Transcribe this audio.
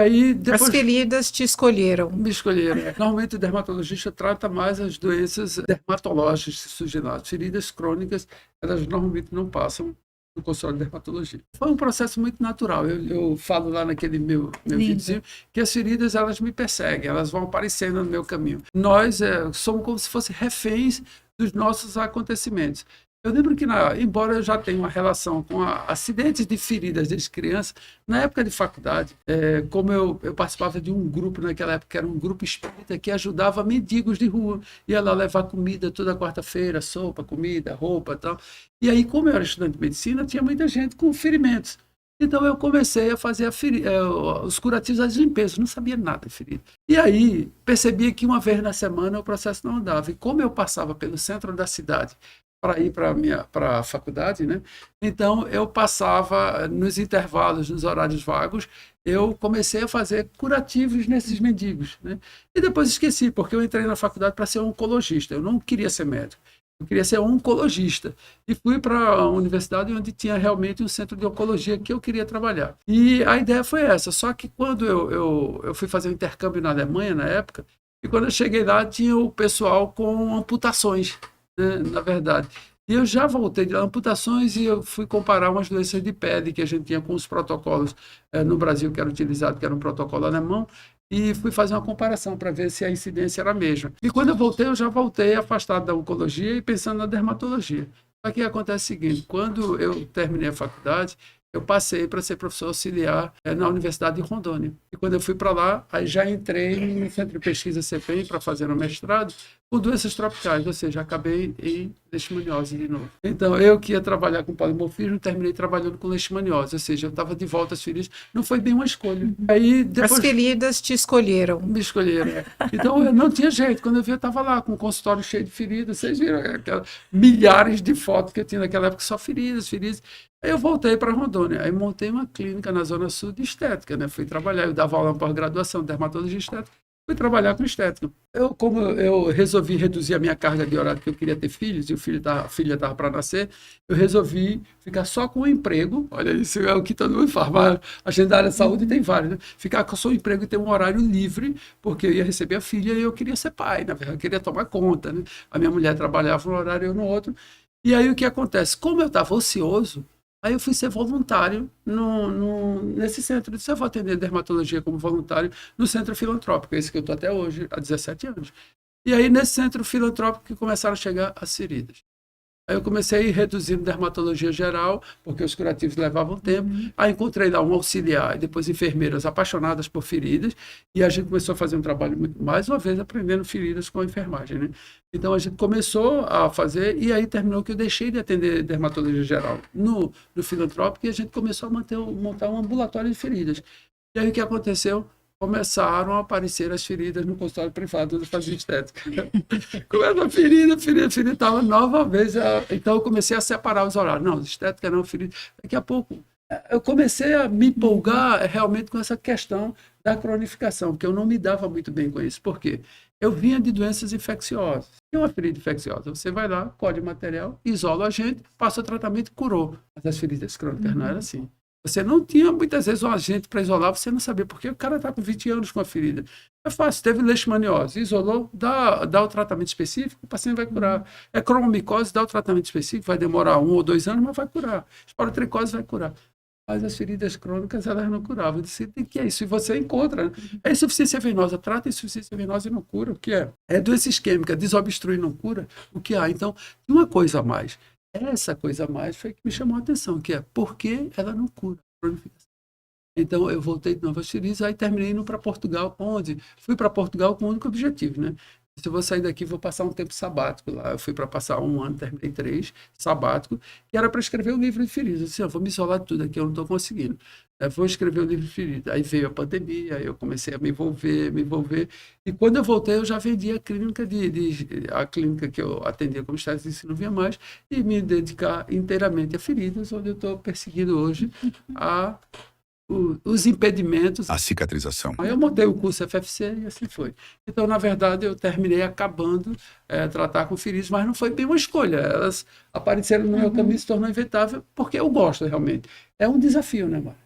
Aí As depois feridas te escolheram. me escolheram. Normalmente o dermatologista trata mais as doenças dermatológicas que surgem lá. As feridas crônicas, elas normalmente não passam no consultório de dermatologia. Foi um processo muito natural. Eu falo lá naquele meu Lindo. videozinho que as feridas, elas me perseguem, elas vão aparecendo no meu caminho. Nós somos como se fossem reféns dos nossos acontecimentos. Eu lembro que, embora eu já tenha uma relação com acidentes de feridas desde criança, na época de faculdade, como eu participava de um grupo naquela época, que era um grupo espírita que ajudava mendigos de rua, ia lá levar comida toda quarta-feira, sopa, comida, roupa e tal. E aí, como eu era estudante de medicina, tinha muita gente com ferimentos. Então eu comecei a fazer os curativos, as limpezas, não sabia nada de ferida. E aí percebia que uma vez na semana o processo não andava. E como eu passava pelo centro da cidade para ir para a faculdade, né? Então eu passava nos intervalos, nos horários vagos, eu comecei a fazer curativos nesses mendigos, né? E depois esqueci, porque eu entrei na faculdade para ser oncologista, eu não queria ser médico. Eu queria ser oncologista. E fui para a universidade onde tinha realmente um centro de oncologia que eu queria trabalhar. E a ideia foi essa. Só que quando eu fui fazer um intercâmbio na Alemanha, na época, e quando eu cheguei lá, tinha o pessoal com amputações, né, na verdade. E eu já voltei de amputações e eu fui comparar umas doenças de pele que a gente tinha com os protocolos no Brasil que era utilizado, que era um protocolo alemão, e fui fazer uma comparação para ver se a incidência era a mesma. E quando eu já voltei afastado da oncologia e pensando na dermatologia. Só que acontece o seguinte, quando eu terminei a faculdade, eu passei para ser professor auxiliar na Universidade de Rondônia. E quando eu fui para lá, aí já entrei no Centro de Pesquisa CPEM para fazer um mestrado com doenças tropicais, ou seja, acabei em leishmaniose de novo. Então, eu que ia trabalhar com polimorfismo, terminei trabalhando com leishmaniose, ou seja, eu estava de volta às feridas, não foi bem uma escolha. Aí, depois, As feridas te escolheram. me escolheram. Então, eu não tinha jeito. Quando eu vi, eu estava lá com um consultório cheio de feridas. Vocês viram aquelas milhares de fotos que eu tinha naquela época, só feridas, feridas. Aí eu voltei para Rondônia. Aí montei uma clínica na Zona Sul de estética, né? Fui trabalhar, eu dava aula para graduação de dermatologia estética. Fui trabalhar com estética. Como eu resolvi reduzir a minha carga de horário, porque eu queria ter filhos, e a filha estava para nascer, eu resolvi ficar só com o emprego. Olha, isso é o que todo mundo faz, mas a gente da área de saúde tem vários, né? Ficar com o seu emprego e ter um horário livre, porque eu ia receber a filha e eu queria ser pai, na verdade, eu queria tomar conta, né? A minha mulher trabalhava num horário e eu no outro. E aí o que acontece? Como eu estava ocioso, aí eu fui ser voluntário nesse centro. Eu disse, eu vou atender dermatologia como voluntário no centro filantrópico, esse que eu estou até hoje, há 17 anos. E aí, nesse centro filantrópico, que começaram a chegar as feridas. Aí eu comecei a ir reduzindo dermatologia geral, porque os curativos levavam tempo. Aí encontrei lá um auxiliar e depois enfermeiras apaixonadas por feridas, e a gente começou a fazer um trabalho, mais uma vez, aprendendo feridas com a enfermagem, né? Então a gente começou a fazer, e aí terminou que eu deixei de atender dermatologia geral no filantrópico, e a gente começou a montar um ambulatório de feridas. E aí o que aconteceu? Começaram a aparecer as feridas no consultório privado do fazia estética. Começa ferida, estava nova vez. Então eu comecei a separar os horários. Não, estética não, ferida. Daqui a pouco eu comecei a me empolgar realmente com essa questão da cronificação, porque eu não me dava muito bem com isso. Por quê? Eu vinha de doenças infecciosas. E uma ferida infecciosa, você vai lá, colhe o material, isola o agente, passa o tratamento e curou. Mas as feridas crônicas não era assim. Você não tinha, muitas vezes, um agente para isolar, você não sabia, porque o cara está com 20 anos com a ferida. É fácil, teve leishmaniose, isolou, dá o tratamento específico, o paciente vai curar. É cromomicose, dá o tratamento específico, vai demorar 1 ou 2 anos, mas vai curar. Esporotricose vai curar. Mas as feridas crônicas, elas não curavam. Eu disse, o que é isso? E você encontra, né? É insuficiência venosa, trata insuficiência venosa e não cura. O que é? É doença isquêmica, desobstrui e não cura. O que há? Então, uma coisa a mais. Essa coisa a mais foi que me chamou a atenção, que é por que ela não cura a cronificação. Então, eu voltei de novo às feridas, aí terminei indo para Portugal, onde fui para Portugal com o único objetivo, né? Se eu vou sair daqui, vou passar um tempo sabático lá. Eu fui para passar 1 ano, terminei 3, sabático, que era para escrever o livro de feridas. Eu disse, eu vou me isolar de tudo aqui, eu não estou conseguindo. Eu vou escrever o livro de feridas. Aí veio a pandemia, aí eu comecei a me envolver. E quando eu voltei, eu já vendia a clínica, a clínica que eu atendia como esteticista, não via mais, e me dedicar inteiramente a feridas, onde eu estou perseguindo hoje os impedimentos. A cicatrização. Aí eu montei o curso FFC e assim foi. Então, na verdade, eu terminei acabando tratar com feridas, mas não foi bem uma escolha. Elas apareceram no meu caminho e se tornou inevitável, porque eu gosto realmente. É um desafio, né, Mara?